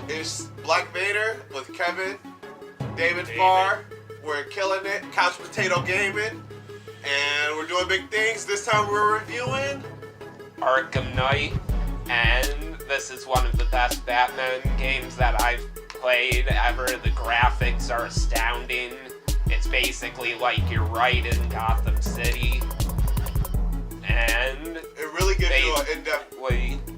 It's Black Vader with Kevin, David Farr. We're killing it. Couchpotatogaming, and we're doing big things. This time we're reviewing Arkham Knight, and this is one of the best Batman games that I've played ever. The graphics are astounding. It's basically like you're right in Gotham City, and it really gives you an in-depth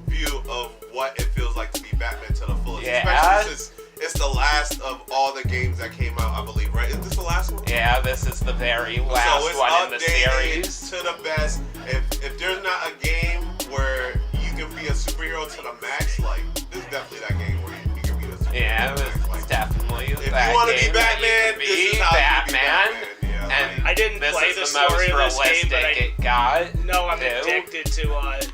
view of what it feels like to be Batman to the fullest. Yeah. Especially since it's the last of all the games that came out, I believe, right? Is this the last one? Yeah, this is the very last one in the series. To the best. If there's not a game where you can be a superhero to the max, like, this is definitely that game where you can be a superhero. Yeah, it's definitely if that you want to game be Batman, this is is how Batman. you be Batman. Yeah, And I didn't this play is the the story most of this game, but realistic it got. No, I'm too. addicted to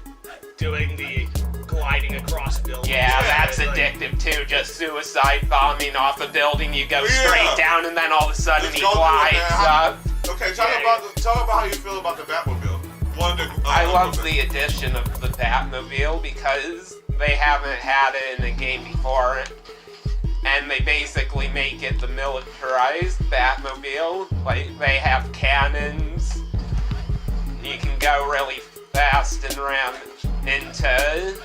doing the gliding across buildings. Yeah, that's like, addictive too. Just suicide bombing off a building. You go straight down, and then all of a sudden Let's he go through it, glides man. up. Okay, talk about how you feel about the Batmobile. I love the addition of the Batmobile because they haven't had it in a game before, and they basically make it the militarized Batmobile. Like, they have cannons. You can go really fast and ram into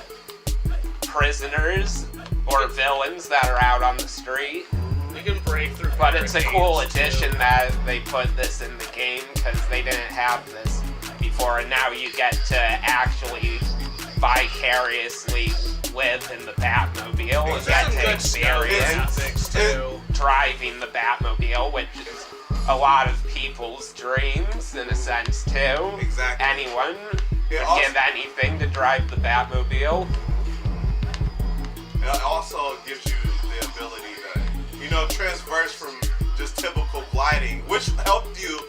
prisoners or villains that are out on the street. You can break through. But it's a cool barricades, addition too. that they put this in the game because they didn't have this before, and now you get to actually vicariously live in the Batmobile and get to experience graphics, too. driving the Batmobile, which is a lot of people's dreams in a sense too. Exactly. Anyone would also give anything to drive the Batmobile. It also gives you the ability to, transverse from just typical gliding, which helped you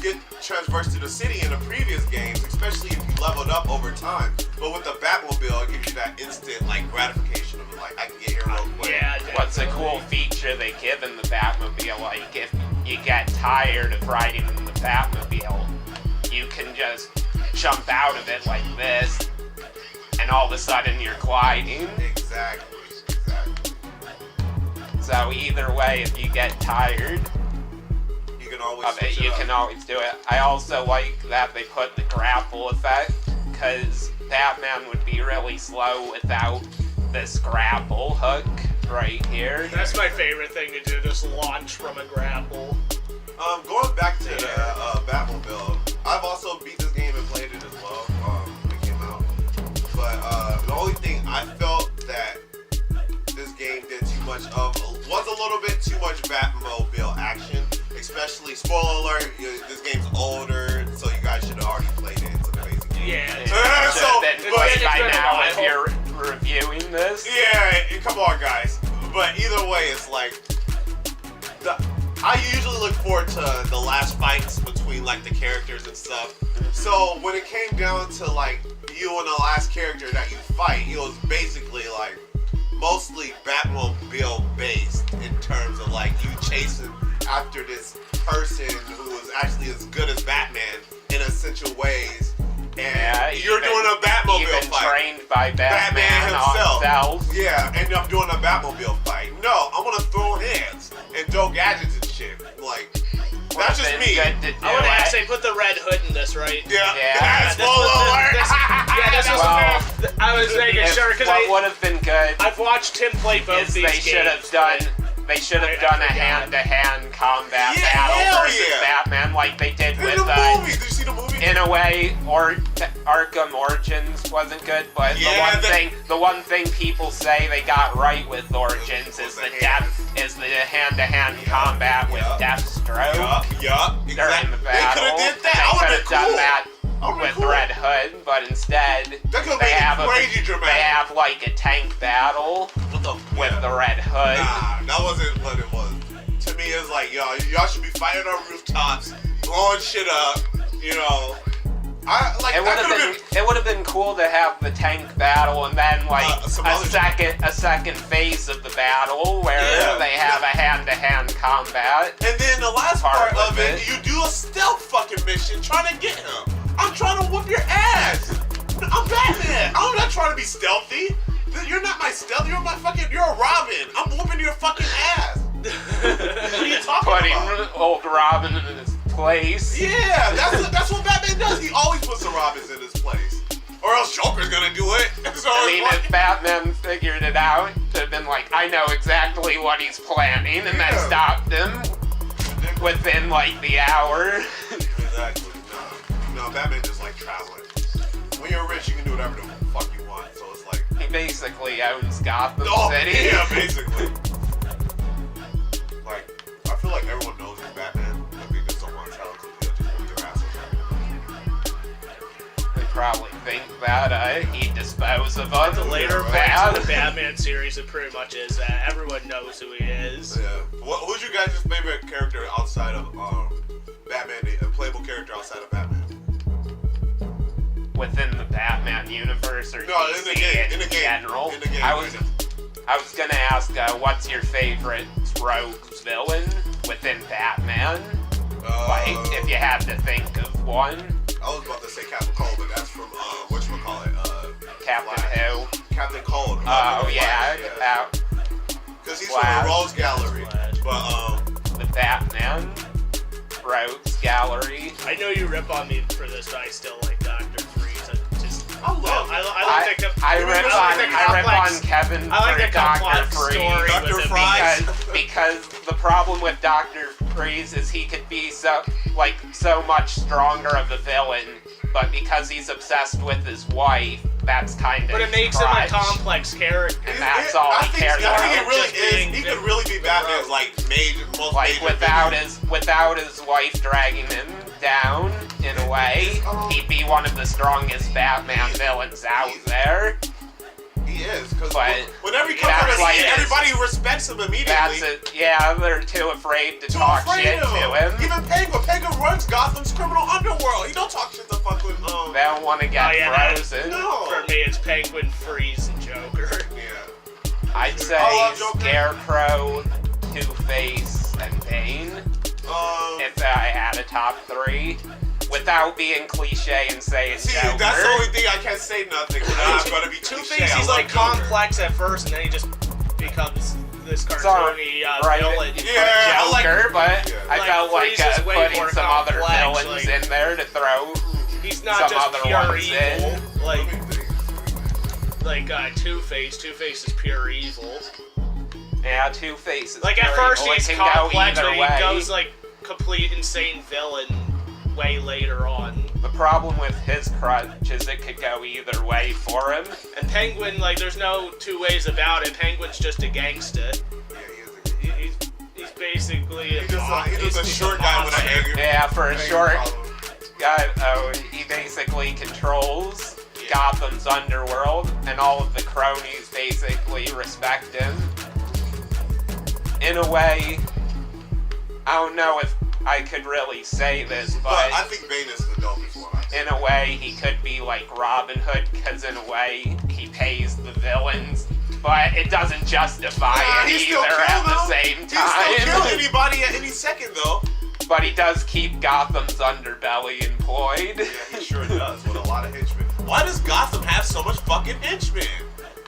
get transverse to the city in the previous games, especially if you leveled up over time. But with the Batmobile, it gives you that instant gratification of I can get here real quick. Yeah, What's a cool feature they give in the Batmobile, like if you get tired of riding in the Batmobile, you can just jump out of it like this, and all of a sudden you're gliding. Exactly. So either way, if you get tired You can always of it, you can always do it. I also like that they put the grapple effect, because Batman would be really slow without this grapple hook right here. That's my favorite thing to do, just launch from a grapple. Going back to the Batmobile, I've also beat this game and played it as well when it came out. But the only thing I felt that this game did too much of was a little bit too much Batmobile action. Especially, spoiler alert, this game's older, so you guys should have already played it. It's an amazing game. Yeah. By now, if you're reviewing this. Yeah, come on, guys. But either way, it's like I usually look forward to the last fights between the characters and stuff. So when it came down to you and the last character that you fight, it was basically mostly Batmobile based in terms of you chasing after this person who is actually as good as Batman in essential ways. And you're doing a Batmobile fight. Trained by Batman himself. Yeah, and I'm doing a Batmobile fight. No, I'm gonna throw hands and throw gadgets and shit. That's just me. I would ask they put the red hood in this, right? Yeah. Spoiler alert. I was making sure because what would have been good. I've watched him play both these games. They should have done a hand-to-hand combat battle versus Batman like they did with the movie. Did you see the movie? In a way, Arkham Origins wasn't good, but the one thing people say they got right with Origins is the hand-to-hand combat with Deathstroke during the battle. They could have did that. I would have done that with Red Hood, but instead they have a tank battle with the Red Hood. Nah, that wasn't what it was. To me, it's y'all should be fighting on rooftops, blowing shit up. It would have been cool to have the tank battle and then a second phase of the battle where they have a hand-to-hand combat. And then the last part of it, you do a stealth fucking mission trying to get him. I'm trying to whoop your ass. I'm Batman. I'm not trying to be stealthy. You're not my stealth. You're a Robin. I'm whooping your fucking ass. What are you talking Putting about? old Robin in his place. Yeah, that's what Batman does. He always puts the Robins in his place. Or else Joker's gonna do it. So I mean, if Batman figured it out, to have been like, I know exactly what he's planning, and then stopped him within like the hour. Exactly. No, Batman just like traveling. When you're rich, you can do whatever the fuck you want. So it's like He basically owns Gotham City. Yeah, basically. Like, I feel like everyone knows he's Batman, but they just don't want to tell him because they'll just whip their asses. They probably think that he'd dispose of him. The later bad. parts of the Batman series, it pretty much is that everyone knows who he is. Yeah. Who's your guys' favorite character outside of Batman? A playable character outside of Batman? Within the Batman universe or DC in general. In the game. I was gonna ask, what's your favorite rogues villain within Batman? Like, if you had to think of one. I was about to say Captain Cold, but that's from whatchamacallit? Captain who? Captain Cold. Oh yeah. Because he's from the Rogues Gallery. But the Batman Rogues Gallery. I know you rip on me for this, but I still like Dr. Freeze. I rip on Kevin I like for the Dr. complex Freeze. story Dr. with him Freeze. Because the problem with Dr. Freeze is he could be so much stronger of a villain, but because he's obsessed with his wife, that's kind of But it makes him a complex character. and that's all he cares I about. think it really Just is. being He could really be Batman's most Like major without his wife dragging him down in a way, he'd be one of the strongest Batman villains out there. He is, because But whenever he comes on the that's scene, like everybody respects him immediately. That's it. Yeah, they're too afraid to Too talk afraid shit of to him. Even Penguin. Penguin runs Gotham's criminal underworld. He don't talk shit to fucking They don't want to get frozen. No. For me, it's Penguin, Freeze, and Joker. Yeah. I'd say I love Joker. Scarecrow, Two-Face, and Bane. If I had a top three, without being cliche and saying See, Joker. that's the only thing I can't say nothing. I'm gonna be Two-Face, cliche. he's like complex at first, and then he just becomes this cartoony villain. Yeah, I like- Joker, but Yeah. I Like, felt like Freeze is way putting more some other complex, villains like- in there to throw. He's not some just other pure ones evil. in. Like Let me think. Two-Face. Two-Face is pure evil. Yeah, Two-Face is Like at very first evil. It he's can go complex, either but he way. goes like complete insane villain way later on. The problem with his crutch is it could go either way for him. And Penguin, like, there's no two ways about it. Penguin's just a gangster. Yeah, he is. He's basically He's just a short guy with an monster. anger. Yeah, for a short problem. guy, he basically controls Gotham's underworld, and all of the cronies basically respect him. In a way, I don't know if I could really say this, But but I think Bane is the dopest one. in a way, he could be like Robin Hood, because in a way, he pays the villains, but it doesn't justify it He still either kill at the them. same He still kill time. anybody at any second, though. But he does keep Gotham's underbelly employed. Yeah, he sure does, with a lot of henchmen. Why does Gotham have so much fucking henchmen?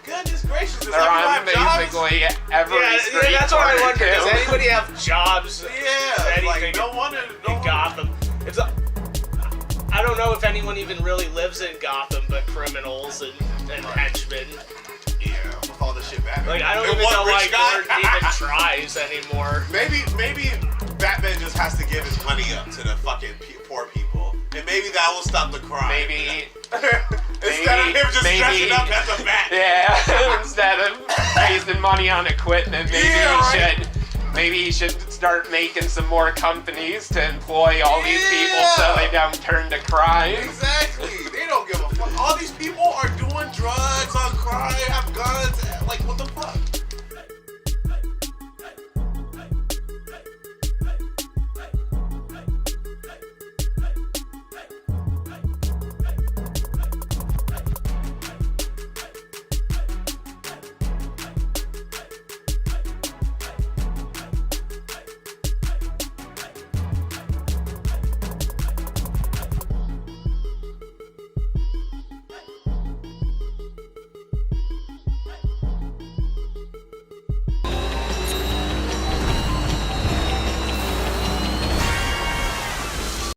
Goodness gracious, does They're everyone on have jobs? basically every street that's what I corner, wonder. Does too. anybody have jobs? Yeah, anything like, no wonder. in Gotham? I don't know if anyone even really lives in Gotham, but criminals and henchmen. Yeah, with all the shit Batman. Like, I don't And even one know rich why guy. Gordon even tries anymore. Maybe Batman just has to give his money up to the fucking poor people, and maybe that will stop the crime. Maybe, Instead of him just dressing up as a bat. yeah, instead of raising money on equipment, maybe he should start making some more companies to employ all these people so they don't turn to crime. Exactly. They don't give a fuck. All these people are doing drugs on crime, have guns. Like, what the fuck?